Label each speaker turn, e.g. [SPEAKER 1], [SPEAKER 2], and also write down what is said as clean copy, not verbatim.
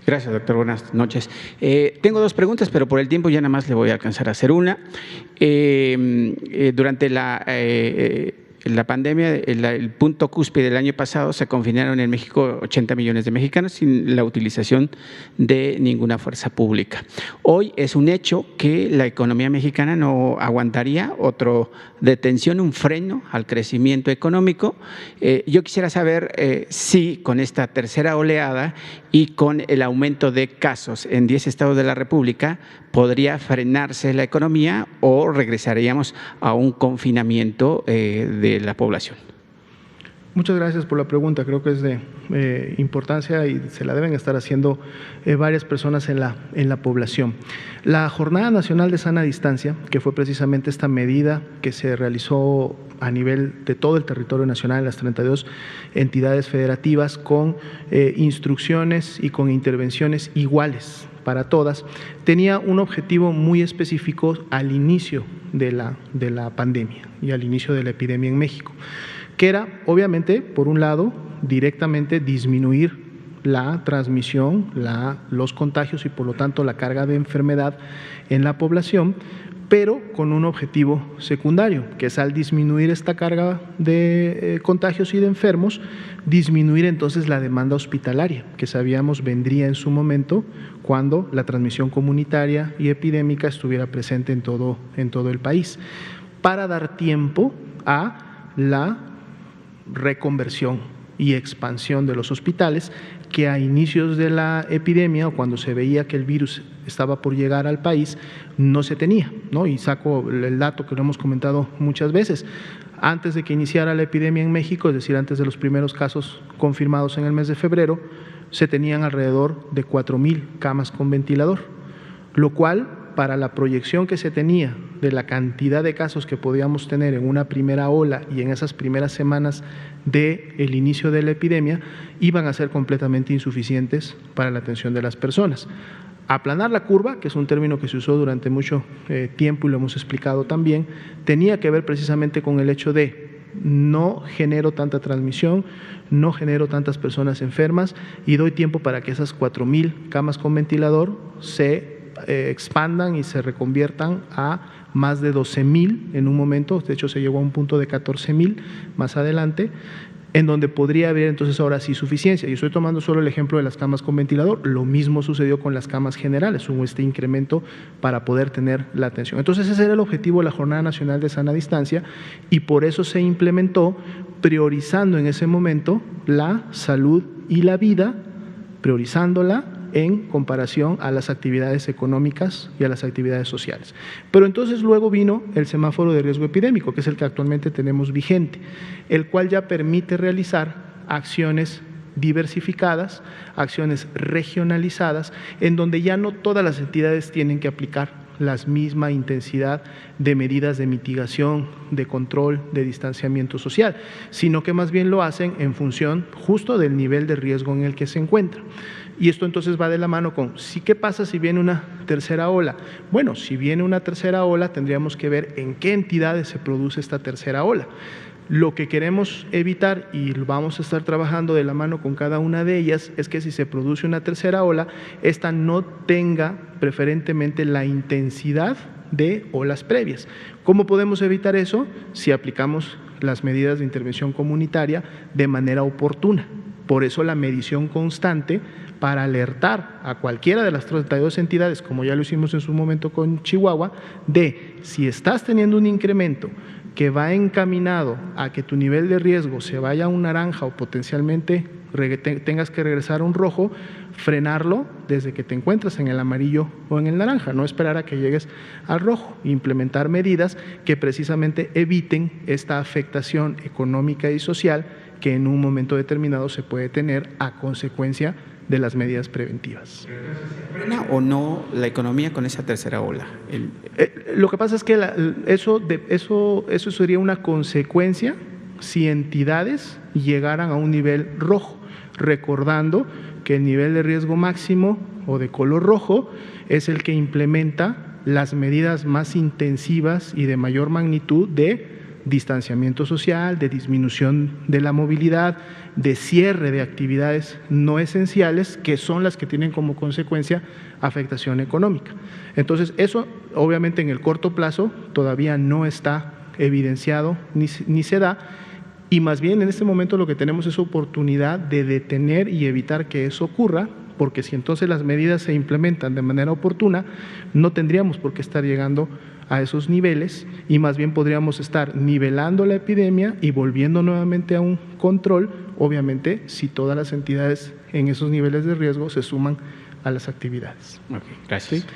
[SPEAKER 1] Gracias, doctor. Buenas noches. Tengo dos preguntas, pero por el tiempo ya nada más le voy a alcanzar a hacer una. Durante la pandemia, el punto cúspide del año pasado, se confinaron en México 80 millones de mexicanos sin la utilización de ninguna fuerza pública. Hoy es un hecho que la economía mexicana no aguantaría otra detención, un freno al crecimiento económico. Yo quisiera saber si con esta tercera oleada y con el aumento de casos en 10 estados de la República podría frenarse la economía o regresaríamos a un confinamiento de la población.
[SPEAKER 2] Muchas gracias por la pregunta. Creo que es de importancia y se la deben estar haciendo varias personas en la población. La Jornada Nacional de Sana Distancia, que fue precisamente esta medida que se realizó a nivel de todo el territorio nacional en las 32 entidades federativas con instrucciones y con intervenciones iguales para todas, tenía un objetivo muy específico al inicio de la pandemia y al inicio de la epidemia en México, que era, obviamente, por un lado, directamente disminuir la transmisión, los contagios y, por lo tanto, la carga de enfermedad en la población, pero con un objetivo secundario, que es al disminuir esta carga de contagios y de enfermos, disminuir entonces la demanda hospitalaria, que sabíamos vendría en su momento cuando la transmisión comunitaria y epidémica estuviera presente en todo el país, para dar tiempo a la reconversión y expansión de los hospitales, que a inicios de la epidemia o cuando se veía que el virus estaba por llegar al país, no se tenía, ¿no? Y saco el dato que lo hemos comentado muchas veces. Antes de que iniciara la epidemia en México, es decir, antes de los primeros casos confirmados en el mes de febrero, se tenían alrededor de 4,000 camas con ventilador, lo cual, para la proyección que se tenía de la cantidad de casos que podíamos tener en una primera ola y en esas primeras semanas del inicio de la epidemia, iban a ser completamente insuficientes para la atención de las personas. Aplanar la curva, que es un término que se usó durante mucho tiempo y lo hemos explicado también, tenía que ver precisamente con el hecho de no genero tanta transmisión, no genero tantas personas enfermas y doy tiempo para que esas 4,000 camas con ventilador se expandan y se reconviertan a más de 12,000 en un momento. De hecho se llegó a un punto de 14,000 más adelante, en donde podría haber entonces ahora sí suficiencia. Y estoy tomando solo el ejemplo de las camas con ventilador. Lo mismo sucedió con las camas generales, hubo este incremento para poder tener la atención. Entonces ese era el objetivo de la Jornada Nacional de Sana Distancia y por eso se implementó priorizando en ese momento la salud y la vida, priorizándola en comparación a las actividades económicas y a las actividades sociales. Pero entonces luego vino el semáforo de riesgo epidémico, que es el que actualmente tenemos vigente, el cual ya permite realizar acciones diversificadas, acciones regionalizadas, en donde ya no todas las entidades tienen que aplicar la misma intensidad de medidas de mitigación, de control, de distanciamiento social, sino que más bien lo hacen en función justo del nivel de riesgo en el que se encuentra. Y esto entonces va de la mano con, ¿qué pasa si viene una tercera ola? Bueno, si viene una tercera ola, tendríamos que ver en qué entidades se produce esta tercera ola. Lo que queremos evitar, y vamos a estar trabajando de la mano con cada una de ellas, es que si se produce una tercera ola, esta no tenga preferentemente la intensidad de olas previas. ¿Cómo podemos evitar eso? Si aplicamos las medidas de intervención comunitaria de manera oportuna. Por eso la medición constante para alertar a cualquiera de las 32 entidades, como ya lo hicimos en su momento con Chihuahua, de si estás teniendo un incremento que va encaminado a que tu nivel de riesgo se vaya a un naranja o potencialmente tengas que regresar a un rojo, frenarlo desde que te encuentras en el amarillo o en el naranja, no esperar a que llegues al rojo, implementar medidas que precisamente eviten esta afectación económica y social que en un momento determinado se puede tener a consecuencia de las medidas preventivas.
[SPEAKER 1] ¿Frena o no la economía con esa tercera ola?
[SPEAKER 2] Lo que pasa es que eso sería una consecuencia si entidades llegaran a un nivel rojo, recordando que el nivel de riesgo máximo o de color rojo es el que implementa las medidas más intensivas y de mayor magnitud de distanciamiento social, de disminución de la movilidad, de cierre de actividades no esenciales, que son las que tienen como consecuencia afectación económica. Entonces, eso obviamente en el corto plazo todavía no está evidenciado ni se da, y más bien en este momento lo que tenemos es oportunidad de detener y evitar que eso ocurra, porque si entonces las medidas se implementan de manera oportuna, no tendríamos por qué estar llegando a esos niveles y más bien podríamos estar nivelando la epidemia y volviendo nuevamente a un control, obviamente si todas las entidades en esos niveles de riesgo se suman a las actividades.
[SPEAKER 1] Okay, gracias.
[SPEAKER 2] ¿Sí?